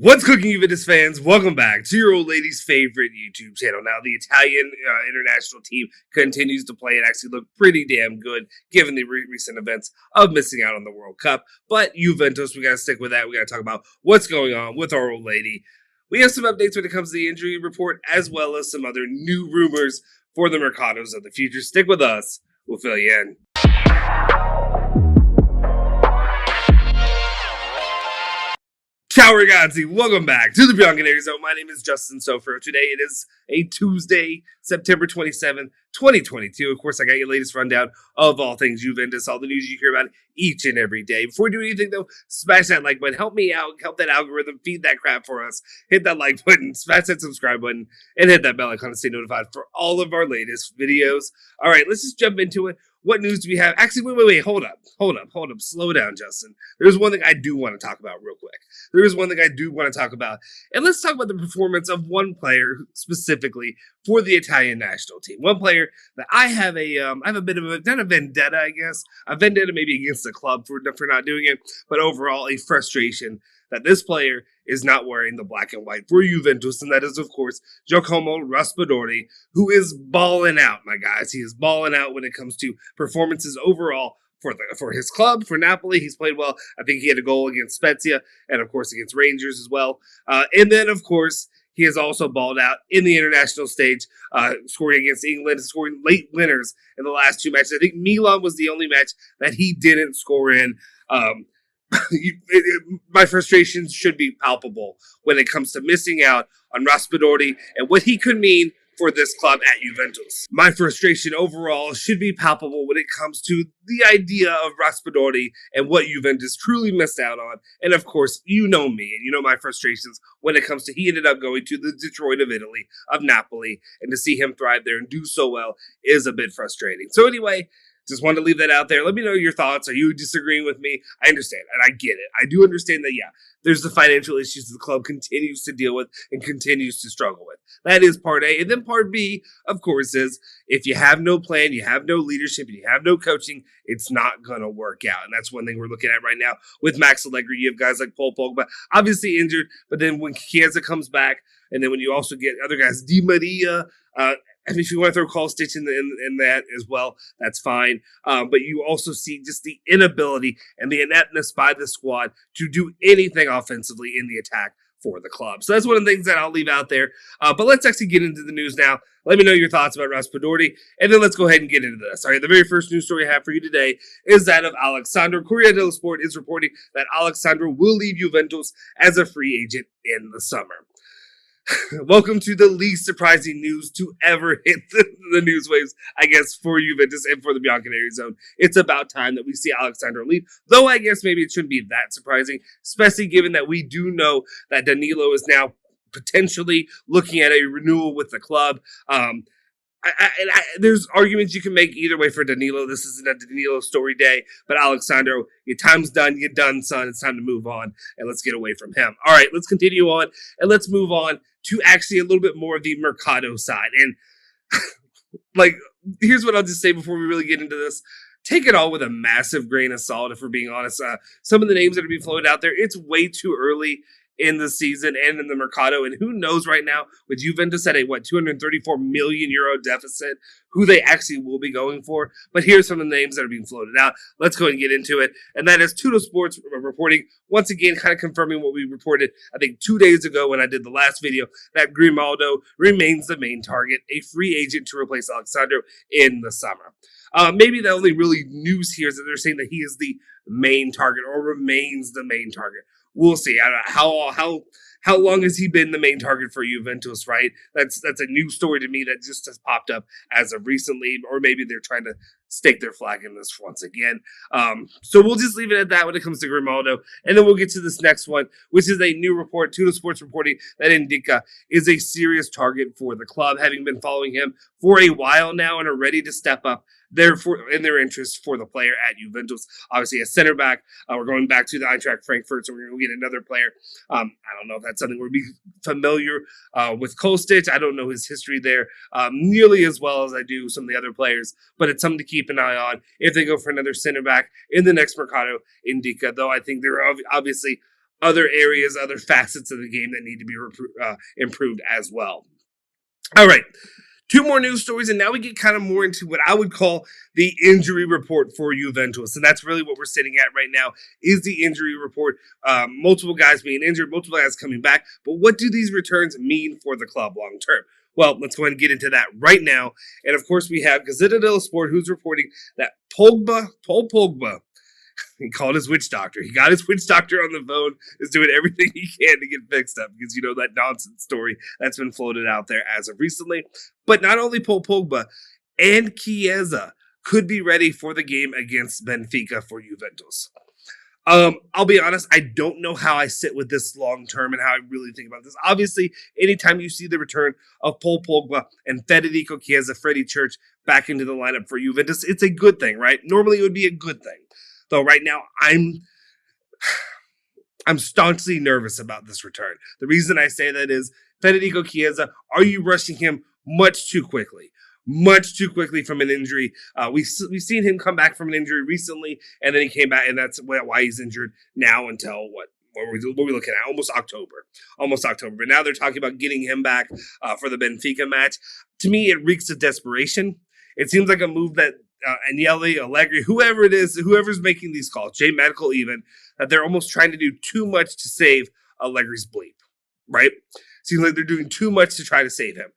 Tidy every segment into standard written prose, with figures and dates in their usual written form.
What's cooking, Juventus fans? Welcome back to your old lady's favorite YouTube channel. Now, the Italian international team continues to play and actually look pretty damn good given the recent events of missing out on the World Cup. But Juventus, we got to stick with that. We got to talk about what's going on with our old lady. We have some updates when it comes to the injury report, as well as some other new rumors for the Mercados of the future. Stick with us. We'll fill you in. Ciao ragazzi, welcome back to the bianconerizonechannel. My name is Justin Sofer. Today it is a Tuesday, September 27th, 2022. Of course, I got your latest rundown of all things Juventus, all the news you hear about each and every day. Before we do anything though, smash that like button, help me out, help that algorithm, feed that crap for us. Hit that like button, smash that subscribe button, and hit that bell icon to stay notified for all of our latest videos. All right, let's just jump into it. What news do we have? Actually, wait, hold up. Slow down, Justin. There's one thing I do want to talk about real quick. There is one thing I do want to talk about. And let's talk about the performance of one player specifically for the Italian national team. One player that I have a bit of a, not a vendetta, I guess. A vendetta maybe against the club for not doing it, but overall a frustration that this player is not wearing the black and white for Juventus, and that is, of course, Giacomo Raspadori, who is balling out, my guys. He is balling out when it comes to performances overall for his club, for Napoli. He's played well. I think he had a goal against Spezia, and, of course, against Rangers as well. And then, of course, he has also balled out in the international stage, scoring against England, scoring late winners in the last two matches. I think Milan was the only match that he didn't score in. My frustrations should be palpable when it comes to missing out on Raspadori and what he could mean for this club at Juventus. My frustration overall should be palpable when it comes to the idea of Raspadori and what Juventus truly missed out on. And of course, you know me and you know my frustrations when it comes to he ended up going to the Detroit of Italy, of Napoli, and to see him thrive there and do so well is a bit frustrating. So anyway, just wanted to leave that out there. Let me know your thoughts. Are you disagreeing with me? I understand, and I get it. I do understand that, yeah, there's the financial issues the club continues to deal with and continues to struggle with. That is part A. And then part B, of course, is if you have no plan, you have no leadership, and you have no coaching, it's not going to work out. And that's one thing we're looking at right now with Max Allegri. You have guys like Paul Pogba, obviously injured, but then when Chiesa comes back, and then when you also get other guys, Di Maria, and if you want to throw Kostic in that as well, that's fine. But you also see just the inability and the ineptness by the squad to do anything offensively in the attack for the club. So that's one of the things that I'll leave out there. But let's actually get into the news now. Let me know your thoughts about Raspadori, and then let's go ahead and get into this. All right, the very first news story I have for you today is that of Alexandro. Corriere dello Sport is reporting that Alexandro will leave Juventus as a free agent in the summer. Welcome to the least surprising news to ever hit the news waves, I guess, for Juventus and for the bianconeri. It's about time that we see Alexandro leave, though I guess maybe it shouldn't be that surprising, especially given that we do know that Danilo is now potentially looking at a renewal with the club. There's arguments you can make either way for Danilo. This isn't a Danilo story day, but Alexandro, your time's done. You're done, son. It's time to move on, and let's get away from him. All right, let's continue on, and let's move on to actually a little bit more of the Mercado side. And, here's what I'll just say before we really get into this. Take it all with a massive grain of salt, if we're being honest. Some of the names that are being floated out there, it's way too early in the season and in the Mercado. And who knows right now, with Juventus at a, 234 million euro deficit, who they actually will be going for. But here's some of the names that are being floated out. Let's go ahead and get into it. And that is Tutto Sports reporting, once again, kind of confirming what we reported, I think, 2 days ago when I did the last video, that Grimaldo remains the main target, a free agent to replace Alexandro in the summer. Maybe the only really news here is that they're saying that he is the main target or remains the main target. We'll see. I don't know how long has he been the main target for Juventus, right? That's a new story to me that just has popped up as of recently, or maybe they're trying to stake their flag in this once again. So we'll just leave it at that when it comes to Grimaldo, and then we'll get to this next one, which is a new report, Tutto Sports reporting that Indica is a serious target for the club, having been following him for a while now and are ready to step up in their interest for the player at Juventus. Obviously, a center back. We're going back to the Eintracht Frankfurt, so we're going to get another player. I don't know if that's something we'll be familiar with Kostic. I don't know his history there nearly as well as I do some of the other players, but it's something to keep an eye on if they go for another center back in the next Mercado Indica, though I think they're obviously other areas, other facets of the game that need to be improved as well. All right. Two more news stories, and now we get kind of more into what I would call the injury report for Juventus. And that's really what we're sitting at right now is the injury report. Multiple guys being injured, multiple guys coming back. But what do these returns mean for the club long term? Well, let's go ahead and get into that right now. And of course, we have Gazzetta dello Sport, who's reporting that Paul Pogba, he called his witch doctor. He got his witch doctor on the phone, is doing everything he can to get fixed up because you know that nonsense story that's been floated out there as of recently. But not only Paul Pogba and Chiesa could be ready for the game against Benfica for Juventus. I'll be honest, I don't know how I sit with this long term and how I really think about this. Obviously, anytime you see the return of Paul Pogba and Federico Chiesa, Freddie Church, back into the lineup for Juventus, it's a good thing, right? Normally it would be a good thing. Though right now, I'm staunchly nervous about this return. The reason I say that is Federico Chiesa, are you rushing him much too quickly? Much too quickly from an injury. We've seen him come back from an injury recently, and then he came back, and that's why he's injured now until what are we looking at? Almost October. But now they're talking about getting him back for the Benfica match. To me, it reeks of desperation. It seems like a move that Agnelli, Allegri, whoever it is, whoever's making these calls, Jay Medical even, that they're almost trying to do too much to save Allegri's bleep, right? Seems like they're doing too much to try to save him.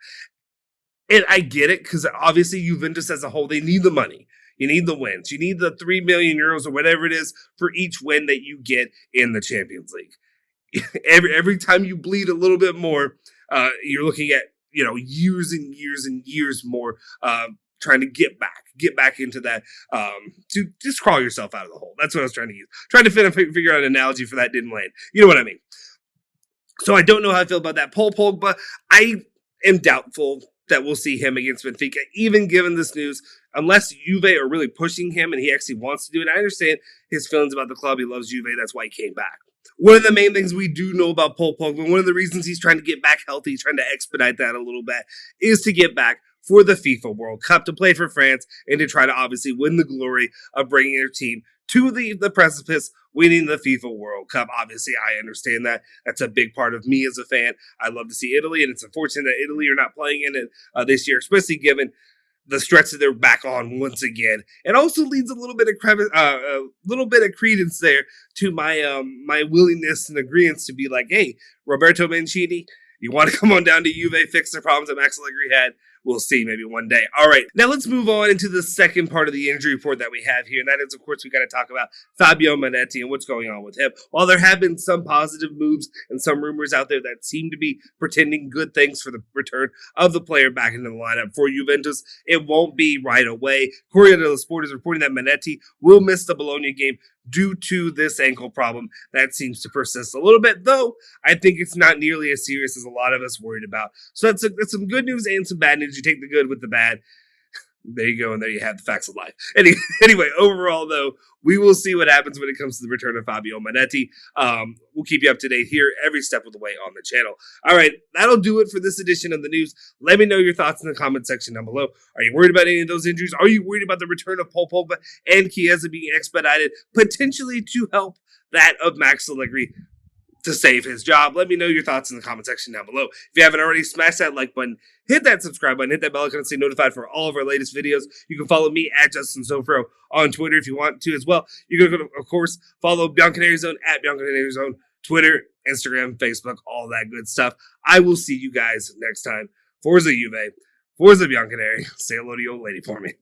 And I get it, because obviously Juventus as a whole, they need the money. You need the wins. You need the 3 million euros or whatever it is for each win that you get in the Champions League. Every time you bleed a little bit more, you're looking at years and years and years more trying to get back into that, to just crawl yourself out of the hole. That's what I was trying to use. Trying to figure out an analogy for that, didn't land. You know what I mean? So I don't know how I feel about that. Paul Pogba, I am doubtful that we'll see him against Benfica, even given this news, unless Juve are really pushing him and he actually wants to do it. I understand his feelings about the club. He loves Juve. That's why he came back. One of the main things we do know about Paul Pogba, one of the reasons he's trying to get back healthy, he's trying to expedite that a little bit, is to get back for the FIFA World Cup, to play for France, and to try to obviously win the glory of bringing their team to the precipice, winning the FIFA World Cup. Obviously, I understand that. That's a big part of me as a fan. I love to see Italy, and it's unfortunate that Italy are not playing in it this year, especially given the stretch that they're back on once again. It also leads a little bit of credence there to my my willingness and agreement to be like, hey, Roberto Mancini, you want to come on down to Juve, fix the problems that Max Allegri had? We'll see maybe one day. All right, now let's move on into the second part of the injury report that we have here, and that is, of course, we got to talk about Fabio Manetti and what's going on with him. While there have been some positive moves and some rumors out there that seem to be pretending good things for the return of the player back into the lineup for Juventus, it won't be right away. Corriere dello Sport is reporting that Manetti will miss the Bologna game due to this ankle problem that seems to persist a little bit, though I think it's not nearly as serious as a lot of us worried about. So that's some good news and some bad news. You take the good with the bad. There you go, and there you have the facts of life. Anyway, overall, though, we will see what happens when it comes to the return of Fabio Manetti. We'll keep you up to date here every step of the way on the channel. All right, that'll do it for this edition of the news. Let me know your thoughts in the comment section down below. Are you worried about any of those injuries? Are you worried about the return of Paul Pogba and Chiesa being expedited, potentially to help that of Max Allegri to save his job? Let me know your thoughts in the comment section down below. If you haven't already, smash that like button, hit that subscribe button, hit that bell icon to stay notified for all of our latest videos. You can follow me at Justin Sofro on Twitter if you want to as well. You can, of course, follow Bianconerizone at Bianconerizone, Twitter, Instagram, Facebook, all that good stuff. I will see you guys next time. Forza Juve, Forza Bianconeri. Say hello to your old lady for me.